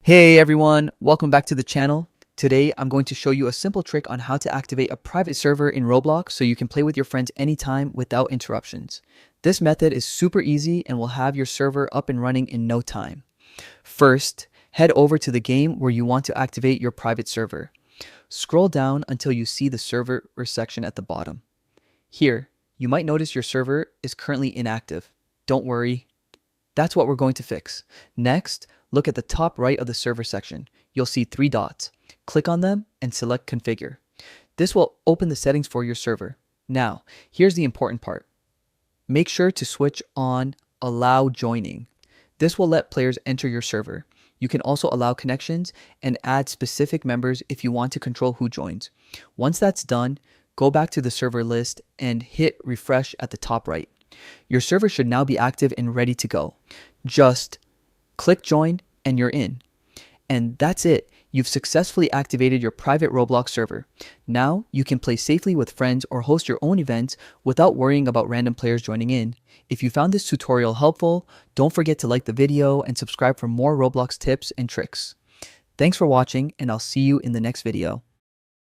Hey everyone, welcome back to the channel. Today I'm going to show you a simple trick on how to activate a private server in Roblox so you can play with your friends anytime without interruptions. This method is super easy and will have your server up and running in no time. First, head over to the game where you want to activate your private server. Scroll down until you see the server section at the bottom. Here, you might notice your server is currently inactive. Don't worry, that's what we're going to fix. Next, look at the top right of the server section. You'll see three dots. Click on them and select Configure. This will open the settings for your server. Now, here's the important part. Make sure to switch on Allow Joining. This will let players enter your server. You can also allow connections and add specific members if you want to control who joins. Once that's done, go back to the server list and hit refresh at the top right. Your server should now be active and ready to go. Just click join and you're in. And that's it. You've successfully activated your private Roblox server. Now you can play safely with friends or host your own events without worrying about random players joining in. If you found this tutorial helpful, don't forget to like the video and subscribe for more Roblox tips and tricks. Thanks for watching, and I'll see you in the next video.